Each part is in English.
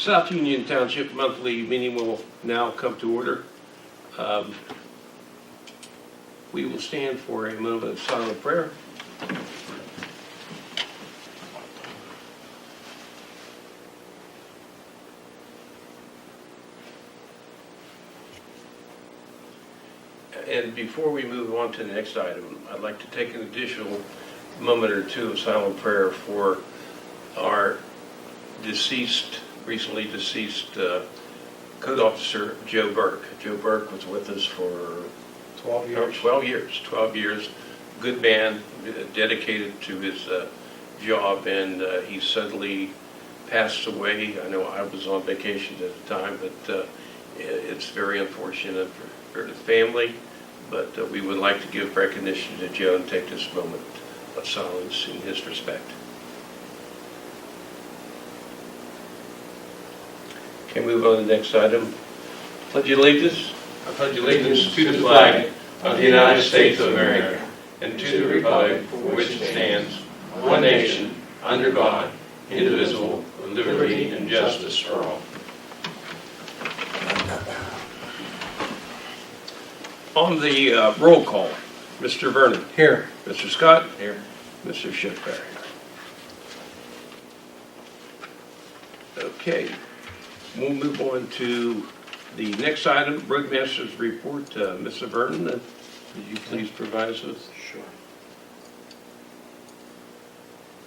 South Union Township monthly meeting will now come to order. We will stand for a moment of silent prayer. And before we move on to the next item, I'd like to take an additional moment or two of silent prayer for our recently deceased code officer, Joe Burke. Joe Burke was with us for 12 years. Good man, dedicated to his job, and he suddenly passed away. I know I was on vacation at the time, but it's very unfortunate for the family. But we would like to give recognition to Joe and take this moment of silence in his respect. Okay, move on to the next item. Pledge allegiance. I pledge allegiance to the flag of the United States of America and to the republic for which it stands, one nation, under God, indivisible, with liberty and justice for all. On the roll call, Mr. Vernon. Here. Mr. Scott. Here. Mr. Schiffberg. Okay, we'll move on to the next item, Roadmaster's report. Mr. Vernon, would you please provide us with? Sure.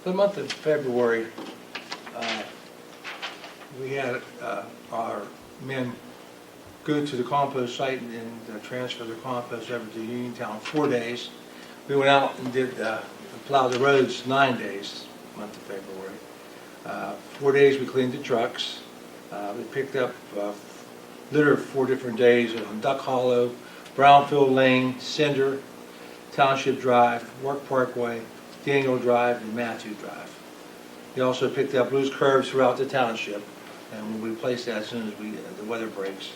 For the month of February, we had our men go to the compost site and transfer the compost over to Uniontown 4 days. We went out and did plow the roads 9 days, month of February. 4 days we cleaned the trucks. We picked up litter 4 different days on Duck Hollow, Brownfield Lane, Cinder, Township Drive, Work Parkway, Daniel Drive, and Matthew Drive. We also picked up loose curbs throughout the township, and we replaced that as soon as the weather breaks.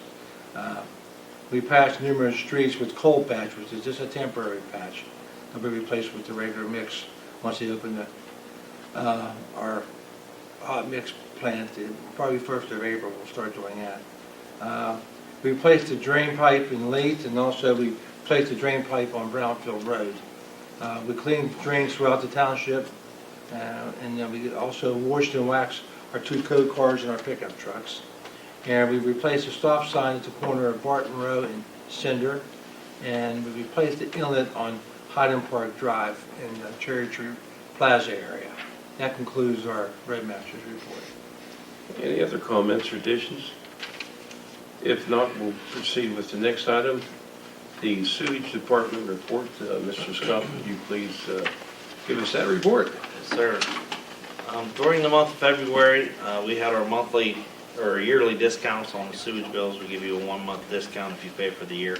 We patched numerous streets with cold patch, which is just a temporary patch. It'll be replaced with the regular mix once they open our hot mix plant. Probably 1st of April we'll start doing that. We replaced the drain pipe in Leith, and also we replaced the drain pipe on Brownfield Road. We cleaned drains throughout the township, and then we also washed and waxed our 2 code cars and our pickup trucks. And we replaced the stop sign at the corner of Barton Road and Cinder, and we replaced the inlet on Highland Park Drive in the Cherry Tree Plaza area. That concludes our Roadmaster's report. Any other comments or additions? If not, we'll proceed with the next item, the Sewage Department report. Mr. Scott, would you please give us that report? Yes, sir. During the month of February, we had our monthly or yearly discounts on the sewage bills. We give you a 1-month discount if you pay for the year.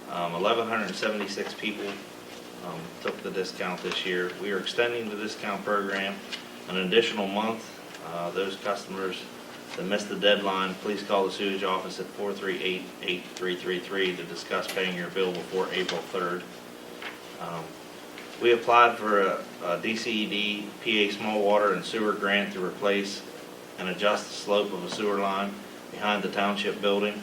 1,176 people took the discount this year. We are extending the discount program an additional month. Those customers that missed the deadline, please call the sewage office at 438-8333 to discuss paying your bill before April 3rd. We applied for a DCED PA small water and sewer grant to replace and adjust the slope of a sewer line behind the township building.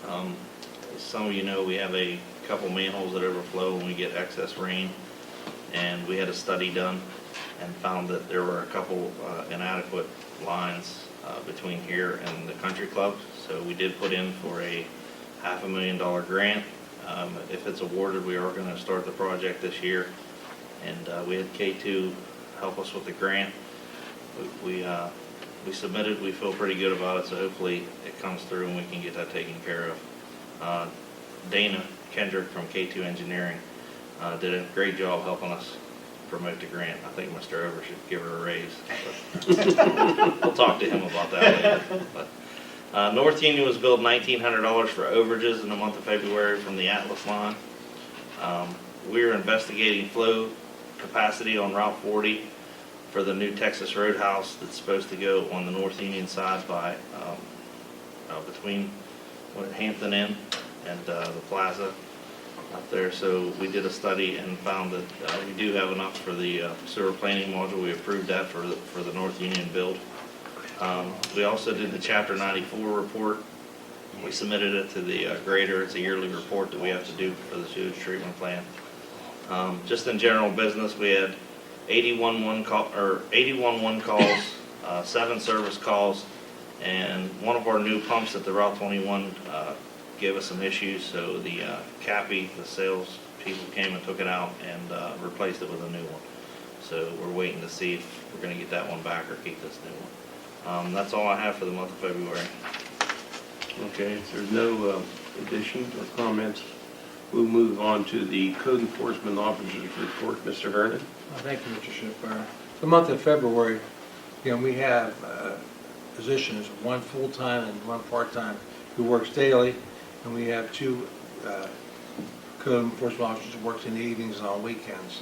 As some of you know, we have a couple manholes that overflow when we get excess rain, and we had a study done and found that there were a couple inadequate lines between here and the country club. So we did put in for a $500,000 grant. If it's awarded, we are going to start the project this year, and we had K2 help us with the grant. We submitted. We feel pretty good about it, so hopefully it comes through and we can get that taken care of. Dana Kendrick from K2 Engineering did a great job helping us promote the grant. I think Mr. Over should give her a raise. We'll talk to him about that later. But, North Union was billed $1,900 for overages in the month of February from the Atlas line. We are investigating flow capacity on Route 40 for the new Texas Roadhouse that's supposed to go on the North Union side by between Hampton Inn and the plaza up there. So we did a study and found that we do have enough for the sewer planning module. We approved that for the North Union build. We also did the Chapter 94 report. We submitted it to the grader. It's a yearly report that we have to do for the sewage treatment plant. Just in general business, we had 81 calls, 7 service calls, and one of our new pumps at the Route 21 gave us some issues, so the Cappy, the sales people came and took it out and replaced it with a new one. So we're waiting to see if we're going to get that one back or keep this new one. That's all I have for the month of February. Okay, if there's no additions or comments, we'll move on to the Code Enforcement Officer's report. Mr. Vernon? Thank you, Mr. Schiffmeyer. The month of February, we have positions, one full-time and one part-time who works daily, and we have 2 code enforcement officers who works in the evenings and on weekends.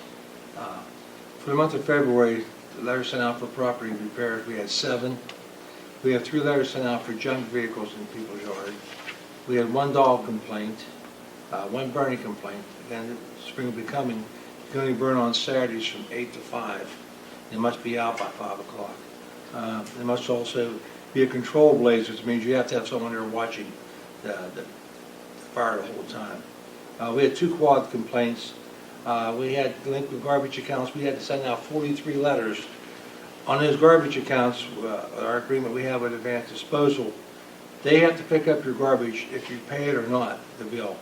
For the month of February, the letters sent out for property repairs, we had 7. We have 3 letters sent out for junk vehicles in people's yard. We had 1 dog complaint, 1 burning complaint. Again, spring will be coming. You can only burn on Saturdays from 8 to 5. It must be out by 5 o'clock. There must also be a control blaze, which means you have to have someone there watching the fire the whole time. We had 2 quad complaints. We had delinquent garbage accounts. We had to send out 43 letters. On those garbage accounts, our agreement we have with Advanced Disposal, they have to pick up your garbage if you pay it or not, the bill.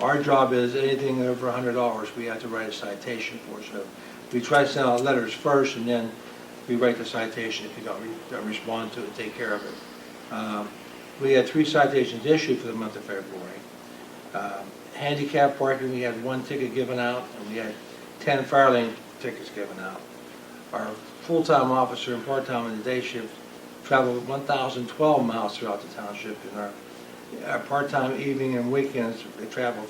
Our job is anything over $100 we have to write a citation for. So we try to send out letters first, and then we write the citation if you don't respond to it, take care of it. We had 3 citations issued for the month of February. Handicap parking, we had 1 ticket given out, and we had 10 fire lane tickets given out. Our full-time officer and part-time in the day shift traveled 1,012 miles throughout the township, and our part-time evening and weekends, they traveled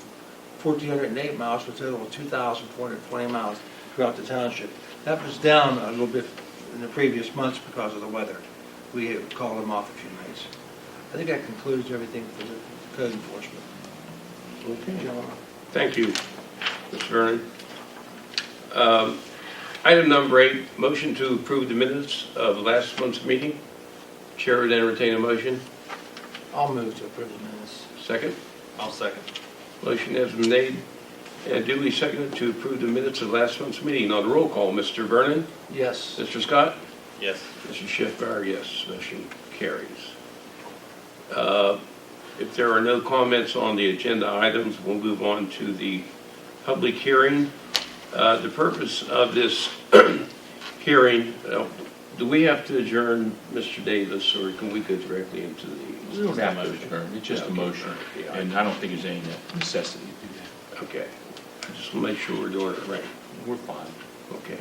1,408 miles for a total of 2,420 miles throughout the township. That was down a little bit in the previous months because of the weather. We had called them off a few nights. I think that concludes everything for the code enforcement. Okay. Gentlemen. Thank you, Mr. Vernon. Item number 8, motion to approve the minutes of last month's meeting. Chair would entertain a motion. I'll move to approve the minutes. Second. I'll second. Motion has been made and duly seconded to approve the minutes of last month's meeting. On the roll call, Mr. Vernon? Yes. Mr. Scott? Yes. Mr. Schiffmeyer, yes. Motion carries. If there are no comments on the agenda items, we'll move on to the public hearing. The purpose of this hearing, do we have to adjourn, Mr. Davis, or can we go directly into the... We don't have to adjourn, it's just a motion, Yeah, and I don't think there's any necessity to do that. Okay. I just want to make sure we're doing it right. We're fine. Okay.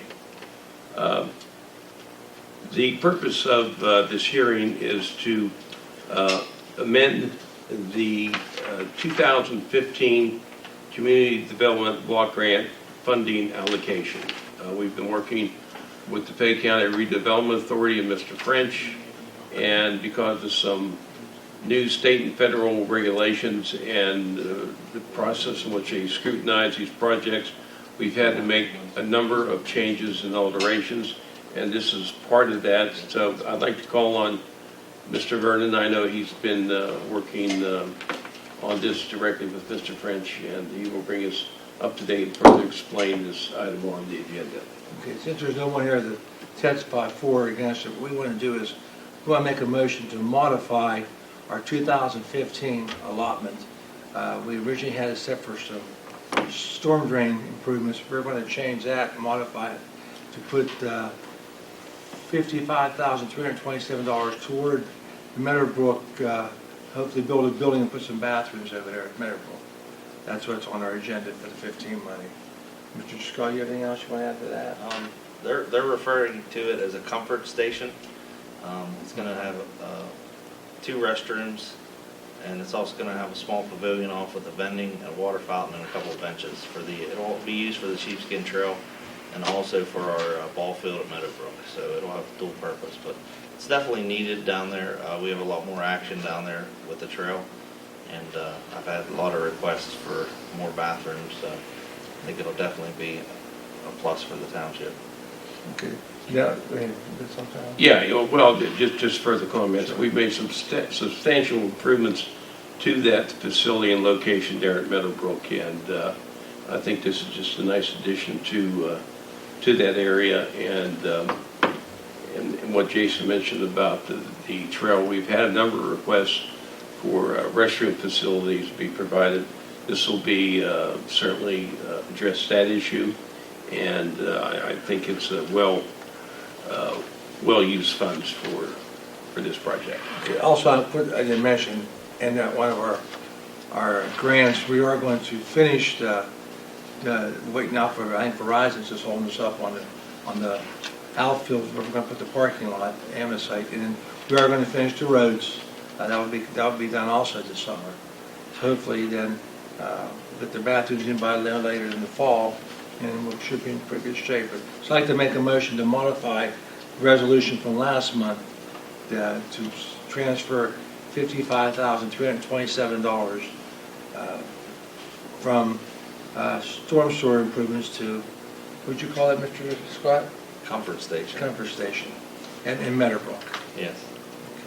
The purpose of this hearing is to amend the 2015 Community Development Block Grant funding allocation. We've been working with the Fayette County Redevelopment Authority and Mr. French, and because of some new state and federal regulations and the process in which they scrutinize these projects, we've had to make a number of changes and alterations, and this is part of that. So I'd like to call on Mr. Vernon. I know he's been working on this directly with Mr. French, and he will bring us up to date and further explain this item on the agenda. Okay, since there's no one here to testify for or against it, what we want to do is we want to make a motion to modify our 2015 allotment. We originally had it set for some storm drain improvements. We're going to change that and modify it to put $55,327 toward the Meadowbrook, hopefully build a building and put some bathrooms over there at Meadowbrook. That's what's on our agenda for the 15 money. Mr. Scott, you have anything else you want to add to that? They're referring to it as a comfort station. It's going to have 2 restrooms, and it's also going to have a small pavilion off with a vending, a water fountain, and a couple of benches. It'll be used for the sheepskin trail and also for our ball field at Meadowbrook. So it'll have dual purpose, but it's definitely needed down there. We have a lot more action down there with the trail, and I've had a lot of requests for more bathrooms. So I think it'll definitely be a plus for the township. Okay. Yeah, I mean, sometime. Yeah, well, just further comments. We've made some substantial improvements to that facility and location there at Meadowbrook, and I think this is just a nice addition to that area. And what Jason mentioned about the trail, we've had a number of requests for restroom facilities to be provided. This will be certainly address that issue, and I think it's a well-used funds for this project. Okay, also, I didn't mention, in one of our grants, we are going to finish waiting out for, I think Verizon's just holding us up on the outfield where we're going to put the parking lot, site, and then we are going to finish the roads. That will be done also this summer. So hopefully then, get the bathrooms in by later in the fall, and we should be in pretty good shape. But so I'd like to make a motion to modify the resolution from last month to transfer $55,327 from storm sewer improvements to, what'd you call it, Mr. Scott? Comfort station. Comfort station, in Meadowbrook. Yes.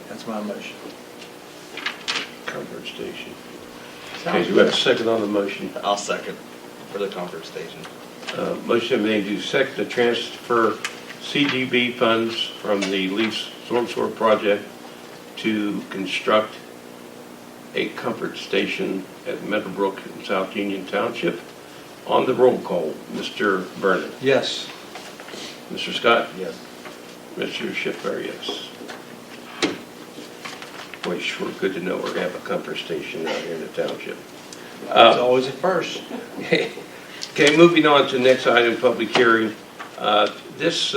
That's my motion. Comfort station. Okay, do we have a second on the motion? I'll second for the comfort station. Motion made to second to transfer CDB funds from the leaf storm sewer project to construct a comfort station at Meadowbrook in South Union Township. On the roll call, Mr. Vernon. Yes. Mr. Scott? Yes. Mr. Schiffler, yes. Boy, sure good to know we're going to have a comfort station out here in the township. It's always a first. Okay, moving on to the next item, public hearing. This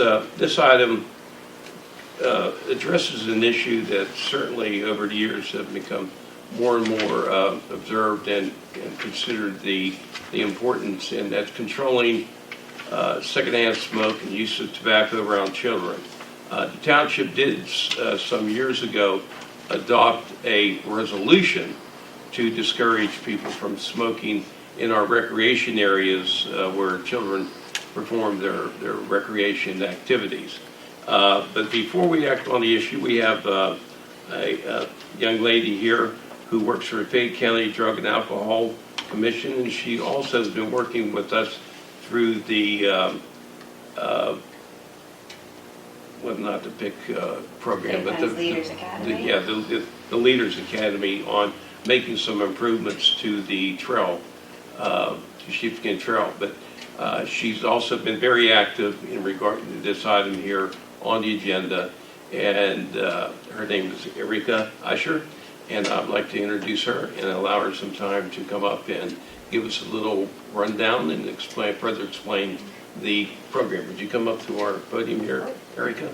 item addresses an issue that certainly over the years have become more and more observed and considered the importance, and that's controlling secondhand smoke and use of tobacco around children. The township did some years ago adopt a resolution to discourage people from smoking in our recreation areas where children perform their recreation activities. But before we act on the issue, we have a young lady here who works for the Fayette County Drug and Alcohol Commission, and she also has been working with us through the what not to pick program, but the Leaders Academy. the Leaders Academy on making some improvements to the trail, to Sheepskin Trail. But she's also been very active in regard to this item here on the agenda, and her name is Erika Usher, and I'd like to introduce her and allow her some time to come up and give us a little rundown and further explain the program. Would you come up to our podium here, Erika?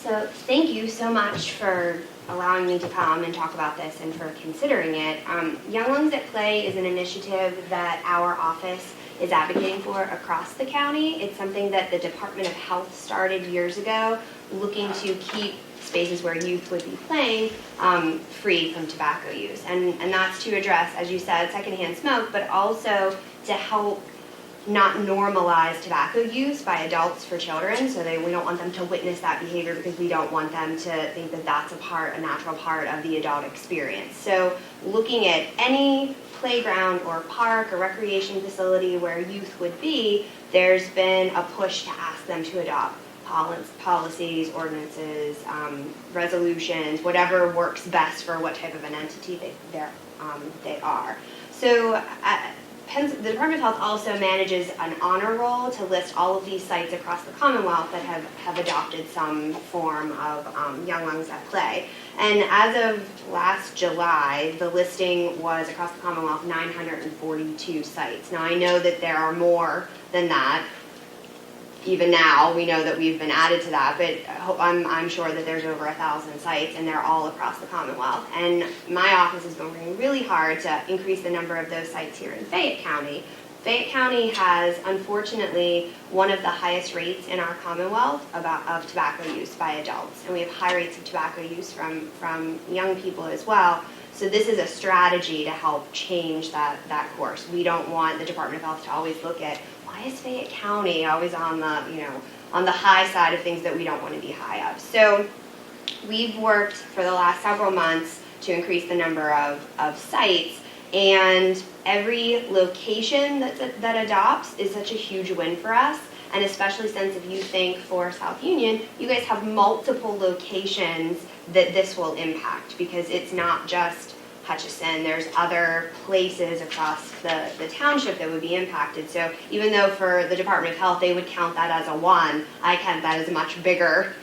So thank you so much for allowing me to come and talk about this and for considering it. Young Lungs at Play is an initiative that our office is advocating for across the county. It's something that the Department of Health started years ago, looking to keep spaces where youth would be playing free from tobacco use. And that's to address, as you said, secondhand smoke, but also to help not normalize tobacco use by adults for children. So we don't want them to witness that behavior because we don't want them to think that that's a natural part of the adult experience. So looking at any playground or park or recreation facility where youth would be, there's been a push to ask them to adopt policies, ordinances, resolutions, whatever works best for what type of an entity they are. So the Department of Health also manages an honor roll to list all of these sites across the Commonwealth that have adopted some form of Young Lungs at Play. And as of last July, the listing was across the Commonwealth 942 sites. Now I know that there are more than that. Even now, we know that we've been added to that, but I'm sure that there's over 1,000 sites, and they're all across the Commonwealth. And my office has been working really hard to increase the number of those sites here in Fayette County. Fayette County has, unfortunately, one of the highest rates in our Commonwealth of tobacco use by adults. And we have high rates of tobacco use from young people as well. So this is a strategy to help change that course. We don't want the Department of Health to always look at, why is Fayette County always on the high side of things that we don't want to be high of? So we've worked for the last several months to increase the number of sites, and every location that adopts is such a huge win for us. And especially since, if you think for South Union, you guys have multiple locations that this will impact, because it's not just Hutchison, there's other places across the township that would be impacted. So even though for the Department of Health they would count that as a 1, I count that as a much bigger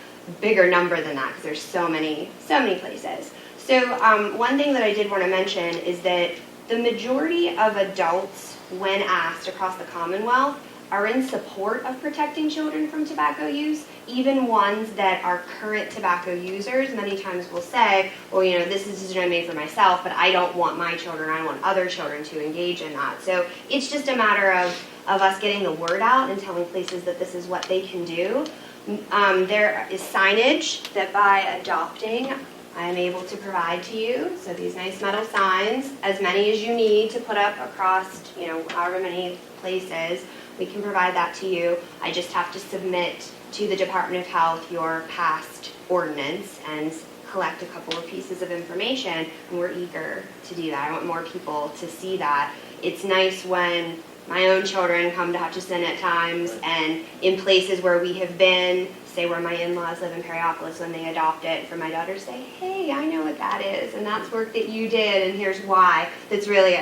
number than that, because there's so many places. So one thing that I did want to mention is that the majority of adults, when asked across the Commonwealth, are in support of protecting children from tobacco use. Even ones that are current tobacco users many times will say, well, this is a decision I made for myself, but I don't want my children, I don't want other children to engage in that. So it's just a matter of us getting the word out and telling places that this is what they can do. There is signage that by adopting, I am able to provide to you. So these nice metal signs, as many as you need to put up across, however many places, we can provide that to you. I just have to submit to the Department of Health your past ordinance and collect a couple of pieces of information, and we're eager to do that. I want more people to see that. It's nice when my own children come to Hutchison at times, and in places where we have been, say where my in-laws live in Perryopolis, when they adopt it, for my daughter to say, hey, I know what that is, and that's work that you did, and here's why. That's really,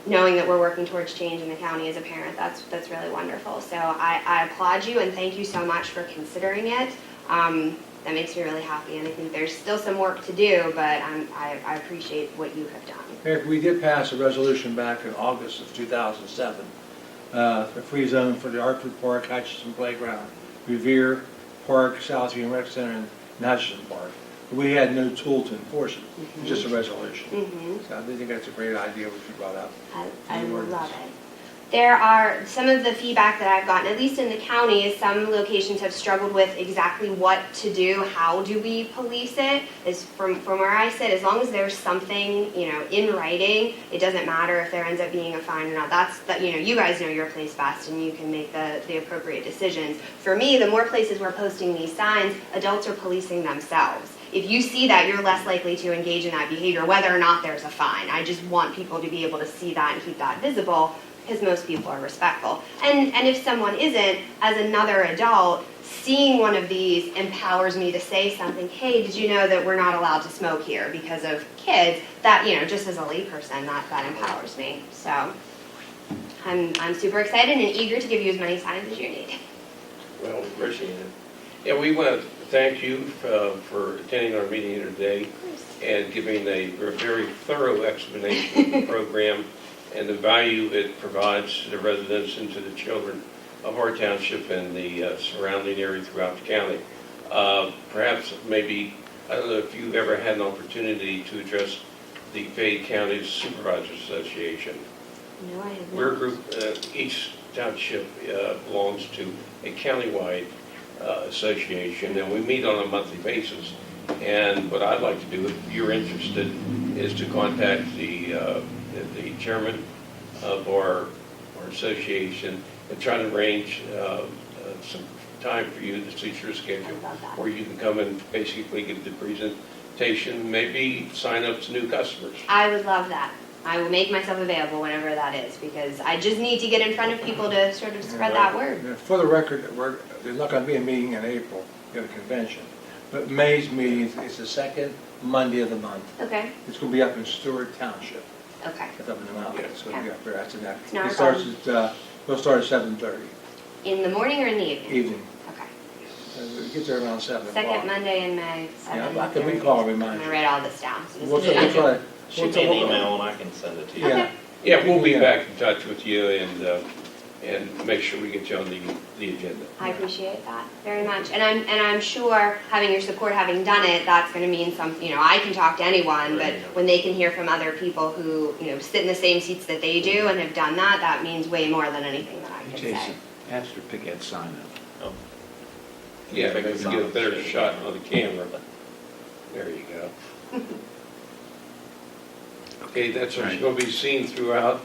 knowing that we're working towards change in the county as a parent, that's really wonderful. So I applaud you, and thank you so much for considering it. That makes me really happy, and I think there's still some work to do, but I appreciate what you have done. Eric, we did pass a resolution back in August of 2007, the free zone for the Artford Park, Hutchison Playground, Revere Park, South Union Rec Center, and Hutchison Park. We had no tool to enforce it, just a resolution. So I think that's a great idea what you brought up. I love it. There are some of the feedback that I've gotten, at least in the county, is some locations have struggled with exactly what to do. How do we police it? Is from where I sit, as long as there's something in writing, it doesn't matter if there ends up being a fine or not. You guys know your place best, and you can make the appropriate decisions. For me, the more places we're posting these signs, adults are policing themselves. If you see that, you're less likely to engage in that behavior, whether or not there's a fine. I just want people to be able to see that and keep that visible, because most people are respectful. And if someone isn't, as another adult, seeing one of these empowers me to say something. Hey, did you know that we're not allowed to smoke here because of kids? That, just as a layperson, that empowers me. So I'm super excited and eager to give you as many signs as you need. Well, we appreciate it. Yeah, we want to thank you for attending our meeting here today and giving a very thorough explanation of the program and the value it provides to the residents and to the children of our township and the surrounding area throughout the county. Perhaps maybe, I don't know if you've ever had an opportunity to address the Fayette County Supervisors Association. No, I have not. We're a group, each township belongs to a countywide association, and we meet on a monthly basis. And what I'd like to do, if you're interested, is to contact the chairman of our association and try to arrange some time for you to suit your schedule, where you can come and basically give the presentation, maybe sign up some new customers. I would love that. I will make myself available whenever that is, because I just need to get in front of people to sort of spread that word. For the record, there's not going to be a meeting in April, we have a convention. But May's meeting is the second Monday of the month. Okay. It's going to be up in Stewart Township. Okay. It's up in the mountains. It's going to be up there. That's in that. not It a starts problem. at, we'll start at 7:30 In the morning or in the evening? evening. Okay. It gets there around 7 o'clock. Second Monday in May. Yeah, I can recall, I'm remind gonna you. write all this down. So this We'll is good. try. Shoot me an email and I can send it to you. Yeah. Yeah, we'll be back in touch with you, and and make sure we get you on the agenda. I appreciate that very much, and I'm sure having your support, having done it, that's going to mean some. I can talk to anyone, but when they can hear from other people who sit in the same seats that they do and have done that, that means way more than anything that I can say. Jason, ask her to pick that sign up. Yeah, maybe we can get a better shot on the camera. There you go. Okay, that's what's going to be seen throughout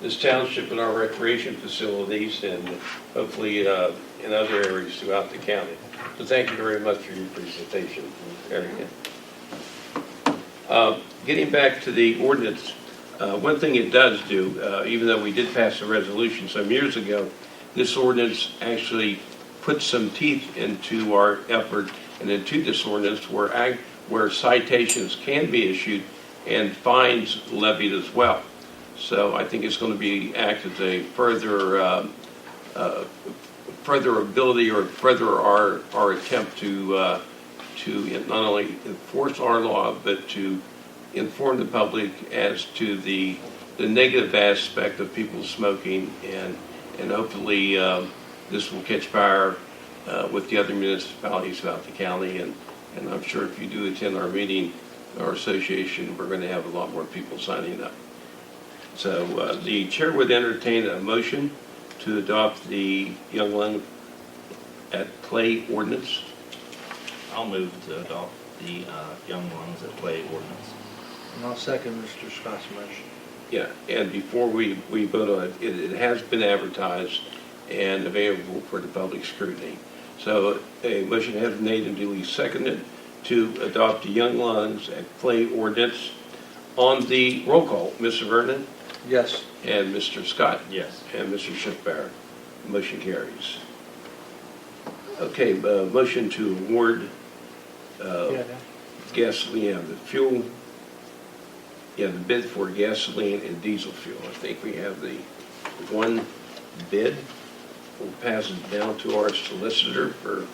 this township and our recreation facilities, and hopefully in other areas throughout the county. So thank you very much for your presentation. Very good. Getting back to the ordinance, one thing it does do, even though we did pass a resolution some years ago, this ordinance actually puts some teeth into our effort and into this ordinance where citations can be issued and fines levied as well. So I think it's going to act as a further ability or further our attempt to not only enforce our law but to inform the public as to the negative aspect of people smoking, and hopefully this will catch fire with the other municipalities throughout the county, and I'm sure if you do attend our meeting, our association, we're going to have a lot more people signing up. So the chair would entertain a motion to adopt the Young Lung at Play ordinance. I'll move to adopt the Young Ones at Play ordinance. And I'll second Mr. Scott's motion. Yeah, and before we vote on it, it has been advertised and available for the public scrutiny. So a motion has been made and duly seconded to adopt the Young Lungs at Play ordinance. On the roll call, Mr. Vernon Yes. and Mr. Scott Yes. and Mr. Schiffbar. Motion carries. Okay, motion to award gasoline, the fuel, the bid for gasoline and diesel fuel. I think we have the one bid. We'll pass it down to our solicitor for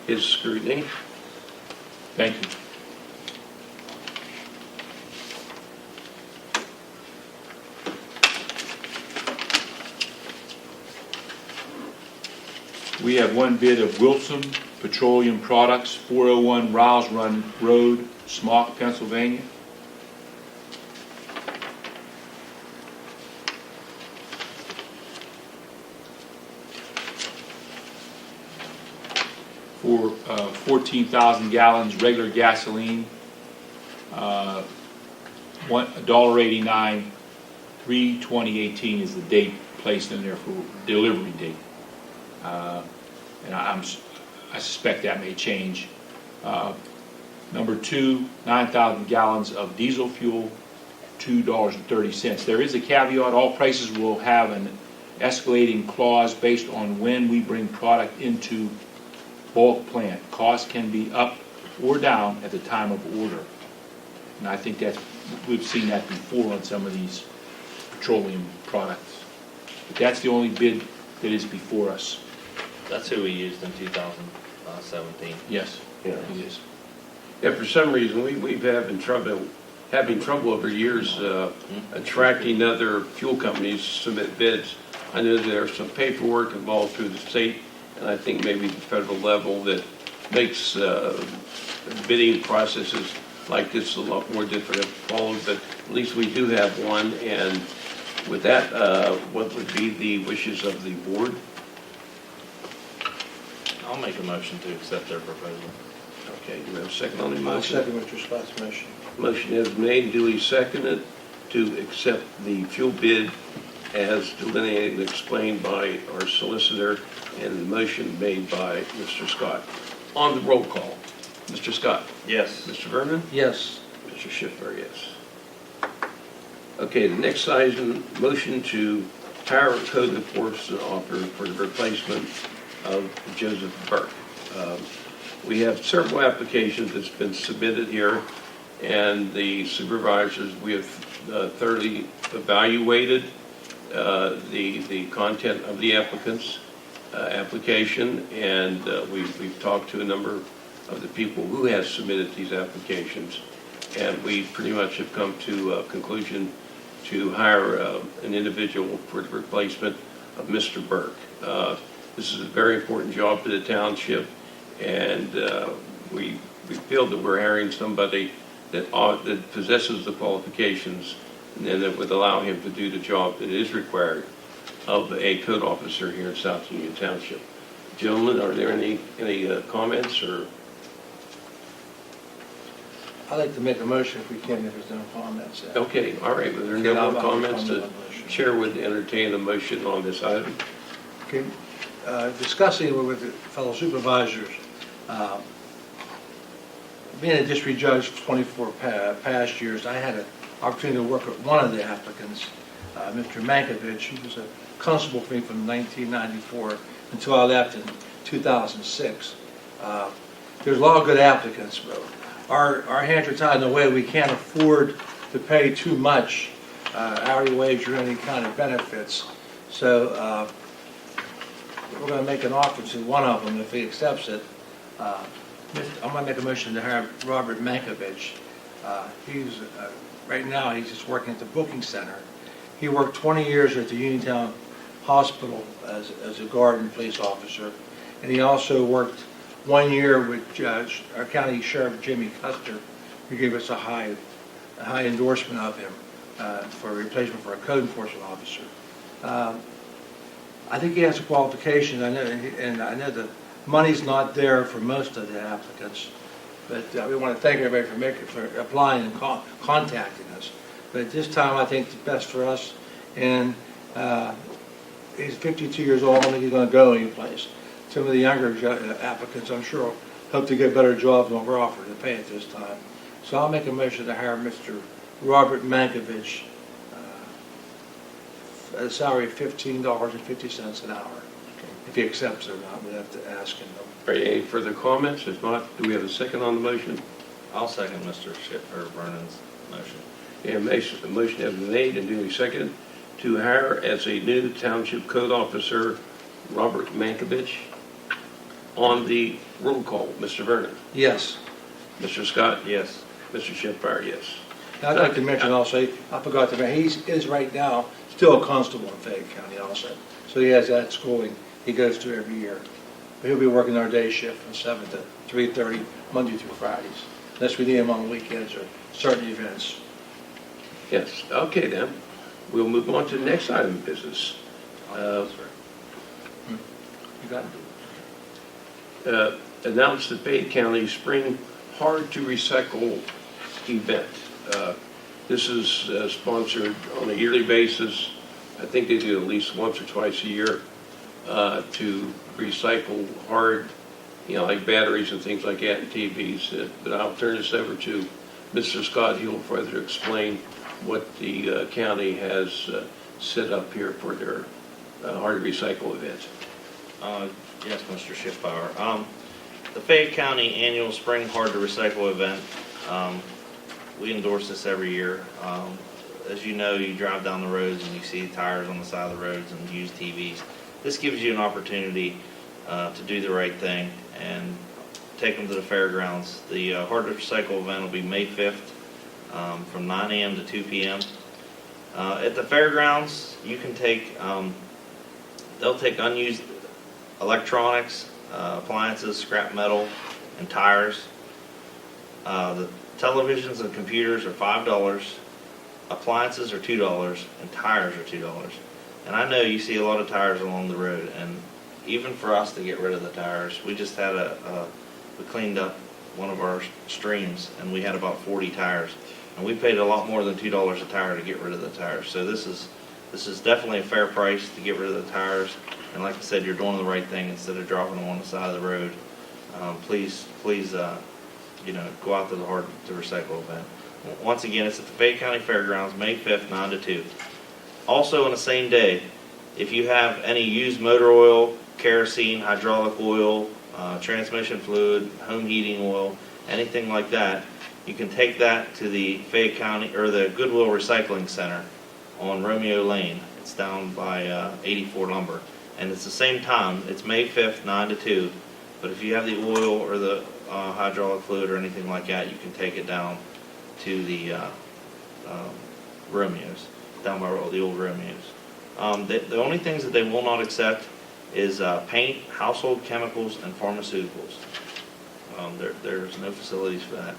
his scrutiny. Thank you. We have one bid of Wilson Petroleum Products, 401 Riles Run Road, Smock, Pennsylvania. For 14,000 gallons regular gasoline, $1.89, 3/20/18 is the date placed in there for delivery date. And I suspect that may change. Number two, 9,000 gallons of diesel fuel, $2.30. There is a caveat: all prices will have an escalating clause based on when we bring product into bulk plant. Cost can be up or down at the time of order. And I think we've seen that before on some of these petroleum products. But that's the only bid that is before us. That's who we used in 2017. Yes, Yeah. it is. Yeah, for some reason, we've having trouble over years attracting other fuel companies to submit bids. I know there's some paperwork involved through the state, and I think maybe the federal level, that makes bidding processes like this a lot more difficult to follow, but at least we do have one. And with that, what would be the wishes of the board? I'll make a motion to accept their proposal. Okay, do we have a second on the I'll motion? second Mr. Scott's motion. Motion is made, duly seconded, to accept the fuel bid as delineated and explained by our solicitor, and the motion made by Mr. Scott. On the roll call, Mr. Scott. Yes. Mr. Vernon. Yes. Mr. Schiffber, yes. Okay, the next item, motion to hire a code enforcement officer for the replacement of Joseph Burke. We have several applications that's been submitted here, and the supervisors, we have thoroughly evaluated the content of the applicant's application, and we've talked to a number of the people who have submitted these applications, and we pretty much have come to a conclusion to hire an individual for the replacement of Mr. Burke. This is a very important job for the township, and we feel that we're hiring somebody that possesses the qualifications and that would allow him to do the job that is required of a code officer here in South Union Township. Gentlemen, are there any comments or? I'd like to make a motion if we can, if there's no comments. Okay, all right, but there are Okay, no more I'll comments. comment The on the motion. chair would entertain a motion on this item. Okay, discussing with the fellow supervisors, being a district judge for 24 past years, I had an opportunity to work with one of the applicants, Mr. Mankiewicz. He was a constable for me from 1994 until I left in 2006. There's a lot of good applicants, but our hands are tied in a way we can't afford to pay too much hourly wage or any kind of benefits. So we're going to make an offer to one of them if he accepts it. I'm going to make a motion to hire Robert Mankiewicz. He's right now he's just working at the booking center. He worked 20 years at the Uniontown Hospital as a guard and police officer, and he also worked 1 year with our county sheriff Jimmy Custer, who gave us a high endorsement of him for a replacement for a code enforcement officer. I think he has the qualifications. I know the money's not there for most of the applicants, but we want to thank everybody for applying and contacting us. But at this time, I think it's best for us. And he's 52 years old. I don't think he's going to go anyplace. Some of the younger applicants, I'm sure, hope to get better jobs than we're offered to pay at this time. So I'll make a motion to hire Mr. Robert Mankiewicz at a salary of $15.50 an hour. If he accepts it or not, we'd have to ask him. Are there any further comments? If not, do we have a second on the motion? I'll second Mr. Vernon's motion. Yeah, the motion has been made and duly seconded to hire as a new township code officer Robert Mankiewicz. On the roll call, Mr. Vernon. Yes. Mr. Scott. Yes. Mr. Schiffmeyer, yes. Now, I'd like to mention also, I forgot to mention, he is right now still a constable in Fayette County also. So he has that schooling he goes to every year. But he'll be working our day shift from 7 to 3:30, Monday through Fridays, unless we need him on weekends or certain events. Yes, okay then. We'll move on to the next item of business. You got it? Announce the Fayette County Spring Hard to Recycle event. This is sponsored on a yearly basis. I think they do at least once or twice a year to recycle hard, like batteries and things like that and TVs. But I'll turn this over to Mr. Scott. He'll further explain what the county has set up here for their hard to recycle event. Yes, Mr. Schiffbauer. The Fayette County Annual Spring Hard to Recycle event, we endorse this every year. As you know, you drive down the roads and you see tires on the side of the roads and used TVs. This gives you an opportunity to do the right thing and take them to the fairgrounds. The Hard to Recycle event will be May 5th from 9 a.m. to 2 p.m. At the fairgrounds, you can take, they'll take unused electronics, appliances, scrap metal, and tires. The televisions and computers are $5, appliances are $2, and tires are $2. And I know you see a lot of tires along the road, and even for us to get rid of the tires, we just had we cleaned up one of our streams, and we had about 40 tires. And we paid a lot more than $2 a tire to get rid of the tires. So this is definitely a fair price to get rid of the tires. And like I said, you're doing the right thing instead of dropping them on the side of the road. Please, go out to the Hard to Recycle event. Once again, it's at the Fayette County Fairgrounds, May 5th, 9 to 2. Also on the same day, if you have any used motor oil, kerosene, hydraulic oil, transmission fluid, home heating oil, anything like that, you can take that to the Fayette County or the Goodwill Recycling Center on Romeo Lane. It's down by 84 Lumber. And it's the same time. It's May 5th, 9 to 2. But if you have the oil or the hydraulic fluid or anything like that, you can take it down to the Romeos, down by the old Romeos. The only things that they will not accept is paint, household chemicals, and pharmaceuticals. There's no facilities for that.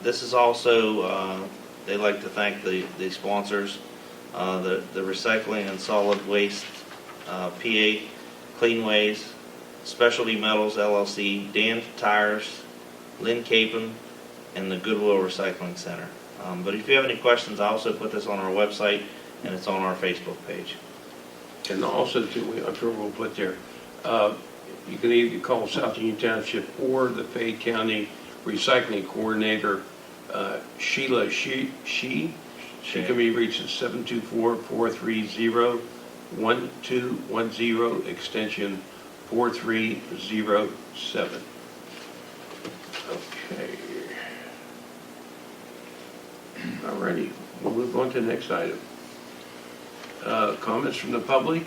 This is also, they like to thank the sponsors, the Recycling and Solid Waste, PA Cleanways, Specialty Metals LLC, Dan Tires, Lynn Capon, and the Goodwill Recycling Center. But if you have any questions, I also put this on our website, and it's on our Facebook page. And also, too, I'm sure we'll put there, you can either call South Union Township or the Fayette County Recycling Coordinator, Sheila She can be reached at 724-430-1210, extension 4307. Okay. Alrighty, we'll move on to the next item. Comments from the public?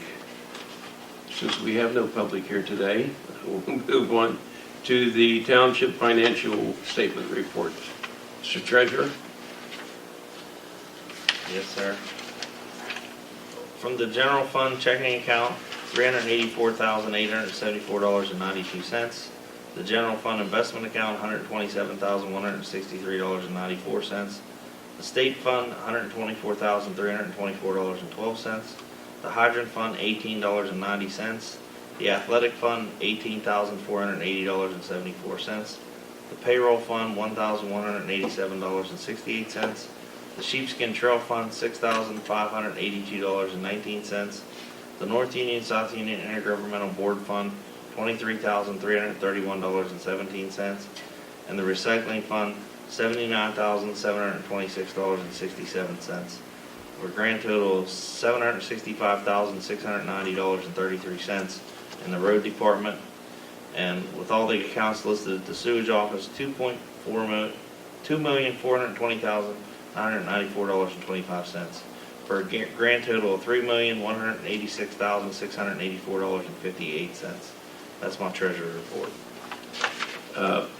Since we have no public here today, we'll move on to the Township Financial Statement Report. Mr. Treasurer? Yes, sir. From the general fund checking account, $384,874.92. The general fund investment account, $127,163.94. The state fund, $124,324.12. The hydrant fund, $18.90. The athletic fund, $18,480.74. The payroll fund, $1,187.68. The sheepskin trail fund, $6,582.19. The North Union South Union Intergovernmental Board Fund, $23,331.17. And the recycling fund, $79,726.67. For a grand total of $765,690.33 in the road department. And with all the accounts listed at the sewage office, $2,420,994.25. For a grand total of $3,186,684.58. That's my treasury report.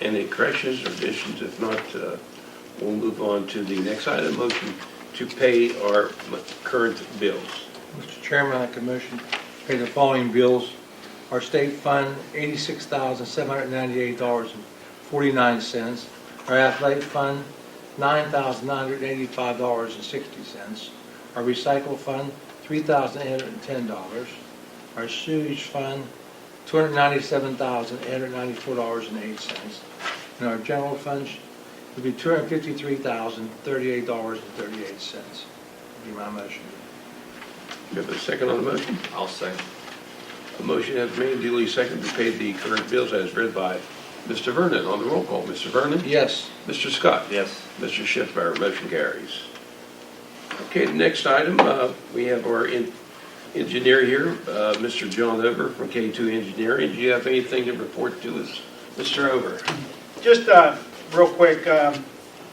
Any corrections or additions? If not, we'll move on to the next item, motion to pay our current bills. Mr. Chairman, I make a motion to pay the following bills. Our state fund, $86,798.49. Our athletic fund, $9,985.60. Our recycle fund, $3,810. Our sewage fund, $297,894.08. And our general funds would be $253,038.38. Would be my motion. You have a second on the motion? I'll second. A motion has been made, duly seconded to pay the current bills as read by Mr. Vernon. On the roll call, Mr. Vernon? Yes. Mr. Scott? Yes. Mr. Schiffmeyer, motion carries. Okay, the next item, we have our engineer here, Mr. John Over from K2 Engineering. Do you have anything to report to us, Mr. Over? Just real quick,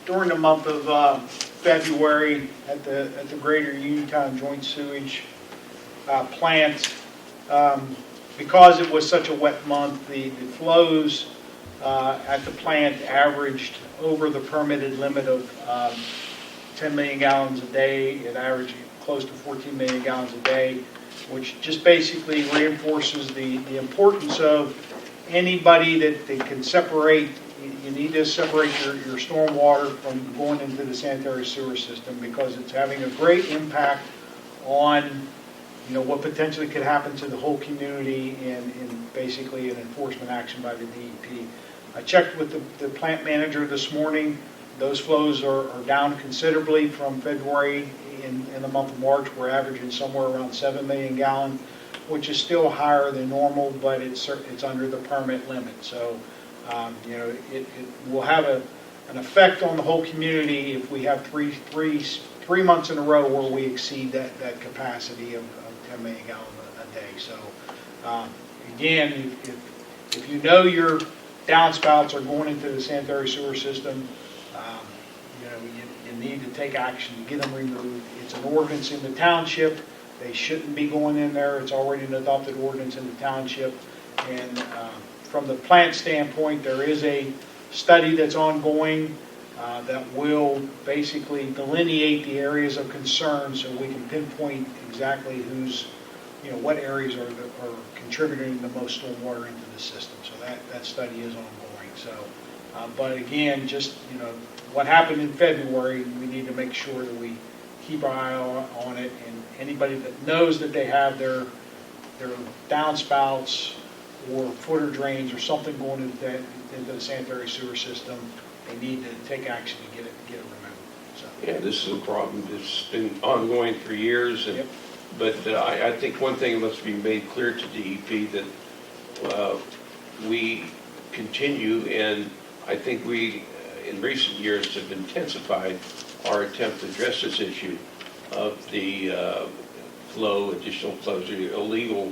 during the month of February at the Greater Uniontown Joint Sewage Plant, because it was such a wet month, the flows at the plant averaged over the permitted limit of 10 million gallons a day. It averaged close to 14 million gallons a day, which just basically reinforces the importance of anybody that can separate. You need to separate your storm water from going into the sanitary sewer system, because it's having a great impact on what potentially could happen to the whole community and basically an enforcement action by the DEP. I checked with the plant manager this morning. Those flows are down considerably from February. In the month of March, we're averaging somewhere around 7 million gallons, which is still higher than normal, but it's under the permit limit. So, it will have an effect on the whole community if we have three months in a row where we exceed that capacity of 10 million gallons a day. So, again, if you know your downspouts are going into the sanitary sewer system, you need to take action to get them removed. It's an ordinance in the township. They shouldn't be going in there. It's already an adopted ordinance in the township. And from the plant standpoint, there is a study that's ongoing that will basically delineate the areas of concern so we can pinpoint exactly who's, what areas are contributing the most stormwater into the system. So that study is ongoing. So, but again, just, what happened in February, we need to make sure that we keep our eye on it, and anybody that knows that they have their downspouts or footer drains or something going into the sanitary sewer system, they need to take action to get it removed. So. Yeah, this is a problem that's been ongoing for years, and, Yep. but I think one thing must be made clear to DEP that we continue, and I think we, in recent years, have intensified our attempt to address this issue of the additional flows, or illegal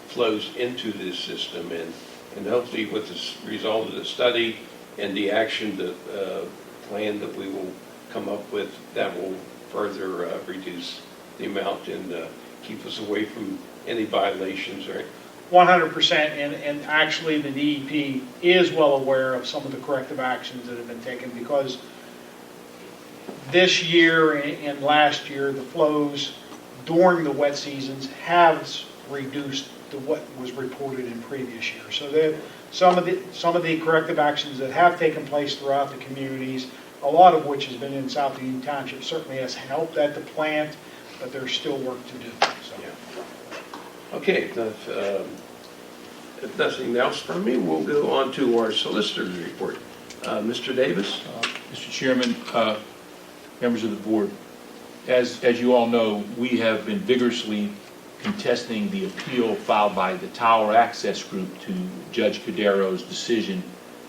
flows into this system, and hopefully with the result of the study and the action plan that we will come up with, that will further reduce the amount and keep us away from any violations, right? 100%, and actually the DEP is well aware of some of the corrective actions that have been taken, because this year and last year, the flows during the wet seasons have reduced to what was reported in previous years. So some of the corrective actions that have taken place throughout the communities, a lot of which has been in South Union Township, certainly has helped at the plant, but there's still work to do. So. Yeah. Okay, if nothing else from me, we'll go on to our solicitor's report. Mr. Davis? Mr. Chairman, members of the board, as you all know, we have been vigorously contesting the appeal filed by the Tower Access Group to Judge Cadero's decision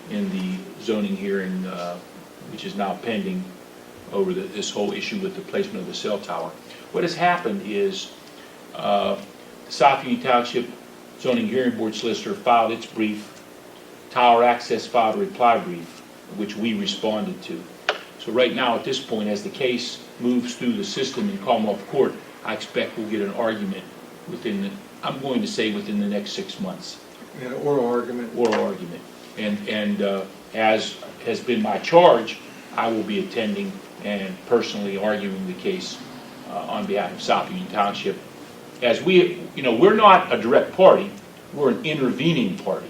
in the zoning hearing, which is now pending over this whole issue with the placement of the cell tower. What has happened is the South Union Township Zoning Hearing Board solicitor filed its brief, Tower Access filed a reply brief, which we responded to. So right now, at this point, as the case moves through the system in Commonwealth Court, I expect we'll get an argument within within the next 6 months. An oral argument. Oral argument. And as has been my charge, I will be attending and personally arguing the case on behalf of South Union Township. As we're not a direct party, we're an intervening party.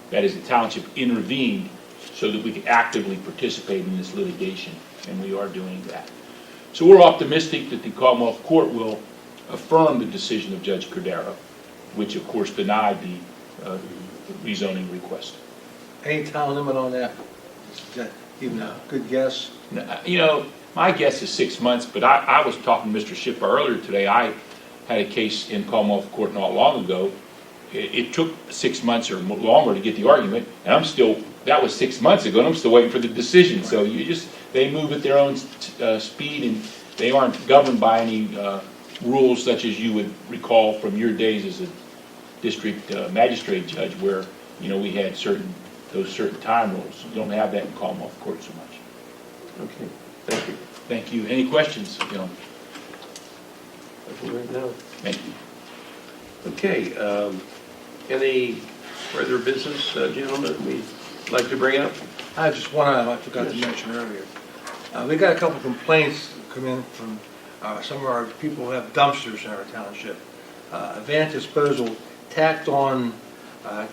That is, the township intervened so that we could actively participate in this litigation, and we are doing that. So we're optimistic that the Commonwealth Court will affirm the decision of Judge Cadero, which of course denied the rezoning request. Any time limit on that? Is that even a good guess? My guess is 6 months, but I was talking to Mr. Schipper earlier today. I had a case in Commonwealth Court not long ago. It took 6 months or longer to get the argument, and that was 6 months ago, and I'm still waiting for the decision. So they move at their own speed, and they aren't governed by any rules such as you would recall from your days as a district magistrate judge, where we had those certain time rules. You don't have that in Commonwealth Court so much. Okay, thank you. Thank you. Any questions, gentlemen? Nothing right now. Thank you. Okay, any further business, gentlemen, we'd like to bring up? I just one item I forgot to mention earlier. We got a couple complaints come in from some of our people who have dumpsters in our township. Advanced Disposal tacked on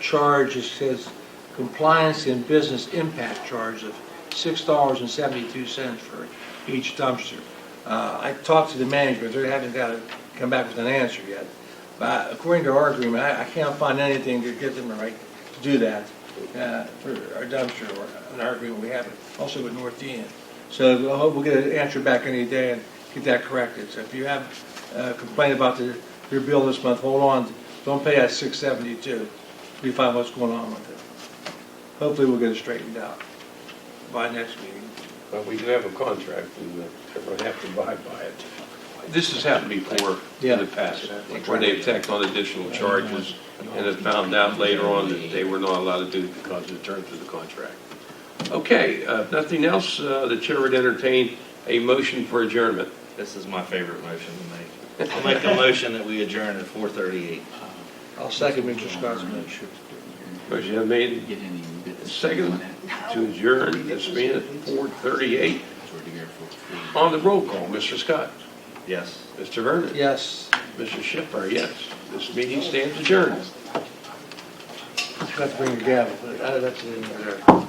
charge, it says compliance and business impact charge of $6.72 for each dumpster. I talked to the manager, they haven't got to come back with an answer yet. But according to our agreement, I can't find anything to get them the right to do that for our dumpster, or in our agreement we have it also with North Dean. So I hope we'll get an answer back any day and get that corrected. So if you have a complaint about your bill this month, hold on, don't pay that $6.72. We find what's going on with it. Hopefully we'll get it straightened out by next meeting. Well, we do have a contract, and everyone have to abide by it. This has happened before in the past, where they've tacked on additional charges and have found out later on that they were not allowed to do it because of the terms of the contract. Okay, if nothing else, the chair would entertain a motion for adjournment. This is my favorite motion to make. I'll make a motion that we adjourn at 4:38. I'll second Mr. Scott's motion. Motion made, second. to adjourn, this being at 4:38. On the roll call, Mr. Scott, Yes. Mr. Vernon, Yes. Mr. Shippar, yes. This meeting stands adjourned. Let's bring the gavel. That's it.